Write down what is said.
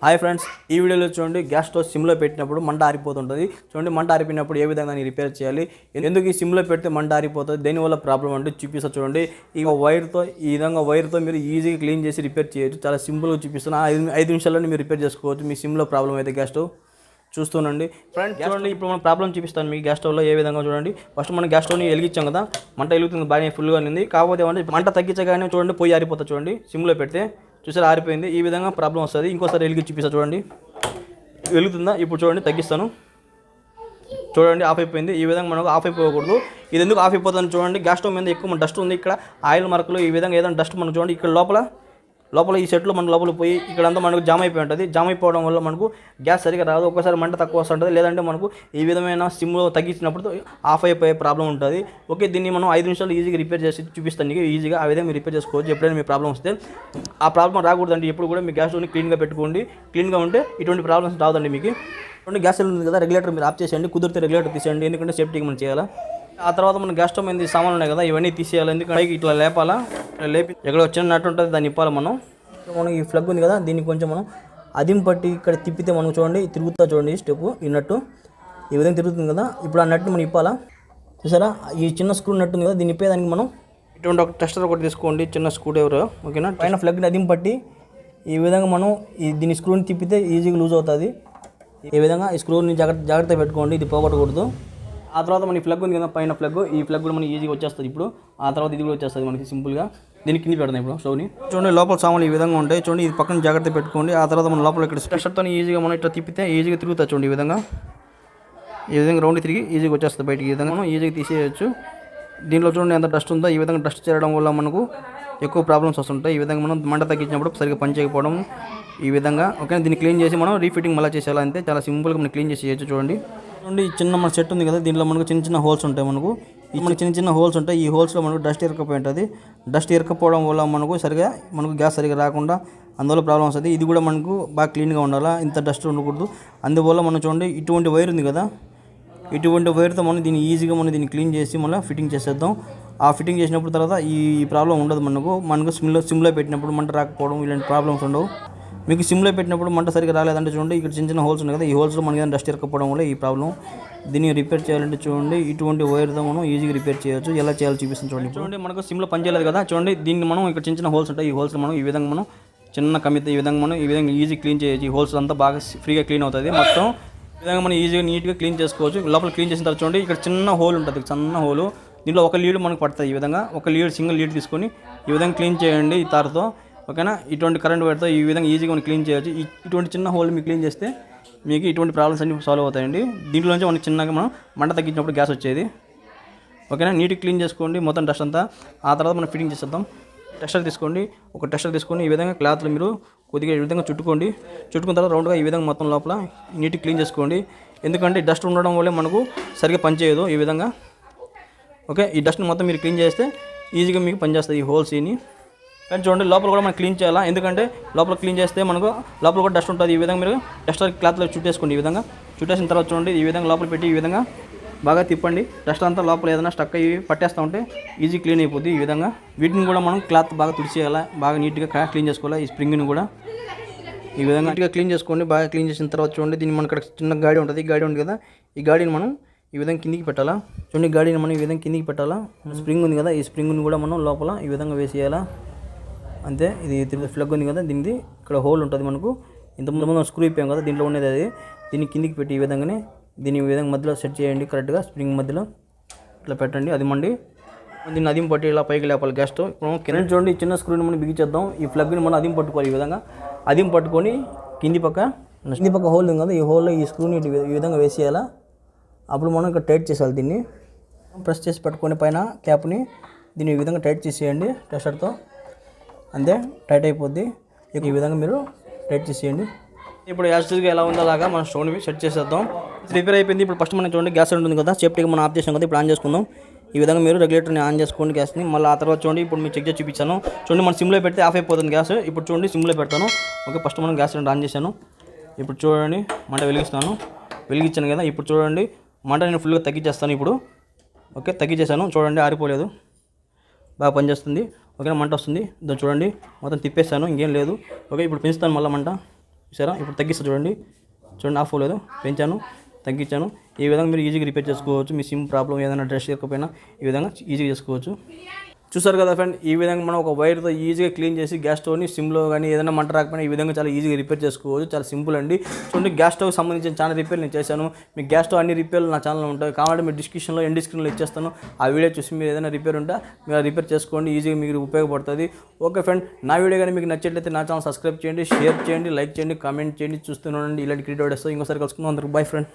Hi friends, ఈ వీడియోలో చూడండి గ్యాస్ స్టవ్ సిమ్లో పెట్టినప్పుడు మంట ఆరిపోతుంటుంది. చూడండి మంట ఆరిపోయినప్పుడు ఏ విధంగా రిపేర్ చేయాలి, ఎందుకు ఈ సిమ్లో పెడితే మంట ఆరిపోతుంది, దేనివల్ల ప్రాబ్లం అంటే చూపిస్తా. చూడండి ఈ వైర్తో మీరు ఈజీగా క్లీన్ చేసి రిపేర్ చేయొచ్చు. చాలా సింపుల్గా చూపిస్తాను. 5 నిమిషాల్లో మీరు రిపేర్ చేసుకోవచ్చు మీ సిమ్లో ప్రాబ్లం అయితే గ్యాస్ స్టవ్. చూస్తుండండి ఫ్రెండ్స్. చూడండి ఇప్పుడు మనం ప్రాబ్లం చూపిస్తాను మీకు గ్యాస్ స్టవ్లో ఏ విధంగా. చూడండి ఫస్ట్ మనం గ్యాస్ స్టవ్ని వెలిగించాం కదా, మంట వెలుగుతుంది బాగానే ఫుల్గా ఉంది. కాకపోతే ఏమంటే మంట తగ్గించగానే చూడండి పొయ్యి ఆరిపోతుంది. చూడండి సిమ్లో పెడితే చూసారా ఆరిపోయింది. ఈ విధంగా ప్రాబ్లం వస్తుంది. ఇంకోసారి వెలిగి చూపిస్తా. చూడండి వెలుగుతుందా? ఇప్పుడు చూడండి తగ్గిస్తాను. చూడండి ఆఫ్ అయిపోయింది. ఈ విధంగా మనకు ఆఫ్ అయిపోకూడదు. ఇది ఎందుకు ఆఫ్ అయిపోతుంది చూడండి, గ్యాస్ స్టవ్ మీద ఎక్కువ డస్ట్ ఉంది. ఇక్కడ ఆయిల్ మరకలు ఈ విధంగా ఏదైనా డస్ట్ మనకు చూడండి ఇక్కడ లోపల ఈ సెట్లో మన లోపల పోయి ఇక్కడంతా మనకు జామ్ అయిపోయి ఉంటుంది. జామ్ అయిపోవడం వల్ల మనకు గ్యాస్ సరిగా రాదు. ఒకసారి మంట తక్కువ వస్తుంటుంది, లేదంటే మనకు ఈ విధమైన సిమ్లో తగ్గించినప్పుడు ఆఫ్ అయిపోయే ప్రాబ్లం ఉంటుంది. ఓకే, దీన్ని మనం 5 నిమిషాలు ఈజీగా రిపేర్ చేసి చూపిస్తాను నీకు. ఈజీగా ఆ విధంగా మీరు రిపేర్ చేసుకోవచ్చు. ఎప్పుడైనా మీ ప్రాబ్లం వస్తే ఆ ప్రాబ్లం రాకూడదండి. ఎప్పుడు కూడా మీ గ్యాస్ స్టవ్ని క్లీన్గా పెట్టుకోండి. క్లీన్గా ఉంటే ఇటువంటి ప్రాబ్లమ్స్ రావద్దండి మీకు. చూడండి గ్యాస్ ఉంది కదా, రెగ్యులేటర్ మీరు ఆఫ్ చేసేయండి. కుదిరితే రెగ్యులేటర్ తీసేయండి, ఎందుకంటే సేఫ్టీకి మనం చేయాలా. ఆ తర్వాత మన గ్యాస్ స్టవ్ మీద సామాన్లు ఉన్నాయి కదా, ఇవన్నీ తీసేయాలి. ఎందుకంటే ఇట్లా లేపాలా, లేపి ఎక్కడ వచ్చిన నట్టు ఉంటుంది, దాన్ని ఇప్పాలి మనం. ఈ ఫ్లగ్ ఉంది కదా, దీన్ని కొంచెం మనం అదిం పట్టి ఇక్కడ తిప్పితే మనకు చూడండి తిరుగుతా. చూడండి స్టెప్ ఈ నట్టు ఈ విధంగా తిరుగుతుంది కదా. ఇప్పుడు ఆ నట్టు మనం ఇప్పాలా. చూసారా ఈ చిన్న స్క్రూ నట్టు ఉంది కదా, దీన్ని ఇప్పేదానికి మనం ఇటువంటి ఒక టెస్టర్ ఒకటి తీసుకోండి, చిన్న స్క్రూ డ్రైవర్. ఓకేనా, పైన ఫ్లగ్ని అదిం పట్టి ఈ విధంగా మనం దీని స్క్రూని తిప్పితే ఈజీగా లూజ్ అవుతుంది. ఈ విధంగా ఈ స్క్రూని జాగ్రత్తగా పెట్టుకోండి, ఇది పోగొట్టకూడదు. ఆ తర్వాత మన ఈ ఫ్లగ్ ఉంది కదా, పైన ఫ్లగ్, ఈ ఫ్లగ్ కూడా మనకి ఈజీగా వచ్చేస్తుంది. ఇప్పుడు ఆ తర్వాత ఇది కూడా వచ్చేస్తుంది మనకి సింపుల్గా. దీన్ని కింద పెడదాం ఇప్పుడు స్టవ్ని. చూడండి లోపల సామాన్లు ఈ విధంగా ఉంటాయి. చూడండి ఇది పక్కన జాగ్రత్త పెట్టుకోండి. ఆ తర్వాత మన లోపల ఇక్కడ స్పెషర్తో ఈజీగా మనం ఇట్లా తిప్పితే ఈజీగా తిరుగుతా. చూడండి ఈ విధంగా రౌండ్ తిరిగి ఈజీగా వచ్చేస్తుంది బయటికి. ఈ విధంగా మనం ఈజీగా తీసేయచ్చు. దీంట్లో చూడండి ఎంత డస్ట్ ఉందో. ఈ విధంగా డస్ట్ చేరడం వల్ల మనకు ఎక్కువ ప్రాబ్లమ్స్ వస్తుంటాయి. ఈ విధంగా మనం మంట తగ్గించినప్పుడు సరిగ్గా పనిచేయకపోవడం ఈ విధంగా. ఓకే, దీన్ని క్లీన్ చేసి మనం రీఫిట్టింగ్ మళ్ళీ చేసేయాలి. అంతే, చాలా సింపుల్గా మనం క్లీన్ చేసి చేయొచ్చు. చూడండి ఈ చిన్న మన సెట్ ఉంది కదా, దీంట్లో మనకు చిన్న హోల్స్ ఉంటాయి. మనకు చిన్న హోల్స్ ఉంటాయి. ఈ హోల్స్లో మనకు డస్ట్ ఇరకపోయి ఉంటుంది. డస్ట్ ఇరకపోవడం వల్ల మనకు గ్యాస్ సరిగా రాకుండా అందువల్ల ప్రాబ్లం వస్తుంది. ఇది కూడా మనకు బాగా క్లీన్గా ఉండాలా, ఇంత డస్ట్ ఉండకూడదు. అందువల్ల మనం చూడండి ఇటువంటి వైర్ ఉంది కదా, ఇటువంటి వైర్తో మనం దీన్ని క్లీన్ చేసి మళ్ళీ ఫిట్టింగ్ చేసేద్దాం. ఆ ఫిట్టింగ్ చేసినప్పుడు తర్వాత ఈ ప్రాబ్లం ఉండదు. మనకు సిమ్లో పెట్టినప్పుడు మంట రాకపోవడం ఇలాంటి ప్రాబ్లమ్స్ ఉండవు. మీకు సిమ్లో పెట్టినప్పుడు మంట సరిగ్గా రాలేదంటే చూడండి ఇక్కడ చిన్న హోల్స్ ఉన్నాయి కదా, ఈ హోల్స్లో మనకి ఏదైనా డస్ట్ ఇరకపోవడం వల్ల ఈ ప్రాబ్లం. దీన్ని రిపేర్ చేయాలంటే చూడండి ఇటువంటి వైర్తో మనం ఈజీగా రిపేర్ చేయొచ్చు. ఎలా చేయాలో చూపిస్తాను చూడండి. మనకు సిమ్లో పని చేయలేదు కదా, చూడండి దీన్ని మనం ఇక్కడ చిన్న హోల్స్ ఉంటాయి. ఈ హోల్స్ మనం ఈ విధంగా మనం చిన్న కమ్మితే ఈ విధంగా ఈజీ క్లీన్ చేయొచ్చు. ఈ హోల్స్ అంతా బాగా ఫ్రీగా క్లీన్ అవుతుంది. మొత్తం ఈ విధంగా మనం ఈజీగా నీట్గా క్లీన్ చేసుకోవచ్చు. లోపల క్లీన్ చేసిన తర్వాత చూడండి ఇక్కడ చిన్న హోల్ ఉంటుంది, చిన్న హోలు. దీంట్లో ఒక లీడ్ మనకు పడుతుంది. ఈ విధంగా ఒక సింగిల్ లీడ్ తీసుకొని ఈ విధంగా క్లీన్ చేయండి ఈ తారతో. ఓకేనా, ఇటువంటి కరెంట్ వైర్తో ఈ విధంగా ఈజీగా మనం క్లీన్ చేయొచ్చు. ఇటువంటి చిన్న హోల్ మీకు క్లీన్ చేస్తే మీకు ఇటువంటి ప్రాబ్లమ్స్ అన్ని సాల్వ్ అవుతాయండి. దీంట్లో నుంచి మనకి చిన్నగా మనం మంట తగ్గించినప్పుడు గ్యాస్ వచ్చేది. ఓకేనా, నీట్గా క్లీన్ చేసుకోండి మొత్తం డస్ట్ అంతా. ఆ తర్వాత మనం ఫిట్టింగ్ చేసేద్దాం. టెస్టర్ తీసుకోండి, ఒక టెస్టర్ తీసుకొని ఈ విధంగా క్లాత్లో మీరు కొద్దిగా ఈ విధంగా చుట్టుకున్న తర్వాత రౌండ్గా ఈ విధంగా మొత్తం లోపల నీట్గా క్లీన్ చేసుకోండి. ఎందుకంటే డస్ట్ ఉండడం వల్లే మనకు సరిగ్గా పనిచేయదు ఈ విధంగా. ఓకే, ఈ డస్ట్ని మొత్తం మీరు క్లీన్ చేస్తే ఈజీగా మీకు పనిచేస్తుంది ఈ హోల్స్ ఇని. కానీ చూడండి లోపల కూడా మనం క్లీన్ చేయాలా, ఎందుకంటే లోపల క్లీన్ చేస్తే మనకు లోపల కూడా డస్ట్ ఉంటుంది. ఈ విధంగా మీరు టెస్టర్ క్లాత్లో చుట్టేసుకోండి. ఈ విధంగా చుట్టేసిన తర్వాత చూడండి ఈ విధంగా లోపల పెట్టి ఈ విధంగా బాగా తిప్పండి. డస్ట్ అంతా లోపల ఏదైనా స్టక్ అయ్యి పట్టేస్తూ ఉంటే ఈజీ క్లీన్ అయిపోద్ది. ఈ విధంగా వీటిని కూడా మనం క్లాత్ బాగా తుడిచేయాలా, బాగా నీట్గా క్లీన్ చేసుకోవాలి. ఈ స్ప్రింగ్ని కూడా ఈ విధంగా నీట్గా క్లీన్ చేసుకోండి. బాగా క్లీన్ చేసిన తర్వాత చూడండి దీన్ని మనకి ఇక్కడ చిన్న గాడి ఉంటుంది. ఈ గాడి ఉంది కదా, ఈ గాడిని మనం ఈ విధంగా కిందికి పెట్టాలా. చూడండి గాడిని మనం ఈ విధంగా కిందికి పెట్టాలా. స్ప్రింగ్ ఉంది కదా, ఈ స్ప్రింగ్ని కూడా మనం లోపల ఈ విధంగా వేసేయాలా. అంతే, ఇది ఫ్లగ్ ఉంది కదా, దీనిది ఇక్కడ హోల్ ఉంటుంది. మనకు ఇంతకుముందు స్క్రూ ఇప్పాం కదా, దీంట్లో ఉండేది అది. దీన్ని కిందికి పెట్టి ఈ విధంగానే దీన్ని ఈ విధంగా మధ్యలో సెట్ చేయండి కరెక్ట్గా. స్ప్రింగ్ మధ్యలో ఇట్లా పెట్టండి, అది మండి దీన్ని అదిం పట్టి ఇలా పైకి లేపాలి గ్యాస్ స్టవ్. ఇప్పుడు కింద చూడండి చిన్న స్క్రూని మనం బిగించేద్దాం. ఈ ఫ్లగ్ని మనం అదిం పట్టుకోవాలి. ఈ విధంగా అదిం పట్టుకొని కింది పక్క హోల్ ఉంది కదా, ఈ హోల్లో ఈ స్క్రూని ఈ విధంగా వేసేయాలా. అప్పుడు మనం ఇక్కడ టైట్ చేసేయాలి. దీన్ని ప్రెస్ చేసి పట్టుకొని పైన క్యాప్ని దీన్ని ఈ విధంగా టైట్ చేసేయండి టెస్టర్తో. అంతే, టైట్ అయిపోద్ది. ఈ విధంగా మీరు టైట్ చేసేయండి. ఇప్పుడు యాక్చువల్గా ఎలా ఉందో అలాగా మనం స్టవ్ని సెట్ చేసేద్దాం. రిపేర్ అయిపోయింది. ఇప్పుడు ఫస్ట్ మనం చూడండి గ్యాస్ ఉంటుంది కదా, సేఫ్టీగా మనం ఆఫ్ చేసాం కదా, ఇప్పుడు ఆన్ చేసుకుందాం. ఈ విధంగా మీరు రెగ్యులేటర్ని ఆన్ చేసుకోండి గ్యాస్ని. మళ్ళీ ఆ తర్వాత చూడండి ఇప్పుడు మీరు చెక్ చేసి చూపించాను. చూడండి మనం సిమ్లో పెడితే ఆఫ్ అయిపోతుంది గ్యాస్. ఇప్పుడు చూడండి సిమ్లో పెడతాను. ఓకే, ఫస్ట్ మనం గ్యాస్ ఆన్ చేశాను. ఇప్పుడు చూడండి మంట వెలిగించాను కదా. ఇప్పుడు చూడండి మంట నేను ఫుల్గా తగ్గించేస్తాను ఇప్పుడు. ఓకే, తగ్గించేసాను. చూడండి ఆరిపోలేదు, బాగా పనిచేస్తుంది. ఓకే, మంట వస్తుంది. దాన్ని చూడండి మొత్తం తిప్పేస్తాను, ఇంకేం లేదు. ఓకే, ఇప్పుడు పెంచుతాను మళ్ళీ మంట. చూసారా ఇప్పుడు తగ్గిస్తా చూడండి ఆఫ్ అవ్వలేదు, పెంచాను తగ్గించాను. ఈ విధంగా మీరు ఈజీగా రిపేర్ చేసుకోవచ్చు. మీ సిమ్ ప్రాబ్లం ఏదైనా డ్రెస్ చేయకపోయినా ఈ విధంగా ఈజీగా చేసుకోవచ్చు. చూసారు కదా ఫ్రెండ్, ఈ విధంగా మనం ఒక వైర్తో ఈజీగా క్లీన్ చేసి గ్యాస్ స్టవ్ని సిమ్లో కానీ ఏదైనా మంట రాకపోయినా ఈ విధంగా చాలా ఈజీగా రిపేర్ చేసుకోవచ్చు. చాలా సింపుల్ అండి. చూడండి గ్యాస్ స్టవ్కి సంబంధించిన చాలా రిపేర్లు నేను చేశాను. మీ గ్యాస్ స్టవ్ అన్ని రిపేర్లు నా ఛానల్లో ఉంటాయి. కావాలంటే మీరు డిస్క్రిప్షన్లో ఎండ్ స్క్రీన్లో ఇచ్చేస్తాను. ఆ వీడియో చూసి మీరు ఏదైనా రిపేర్ ఉంటే మీరు రిపేర్ చేసుకోండి, ఈజీగా మీకు ఉపయోగపడుతుంది. ఓకే ఫ్రెండ్, నా వీడియో కానీ మీకు నచ్చినట్లయితే నా ఛానల్ సబ్స్క్రైబ్ చేయండి, షేర్ చేయండి, లైక్ చేయండి, కామెంట్ చేయండి. చూస్తూనే ఉండండి ఇలాంటి క్రియేటివ్ వీడియోస్. ఇంకోసారి కలుసుకుందాం. అందరికి బై ఫ్రెండ్.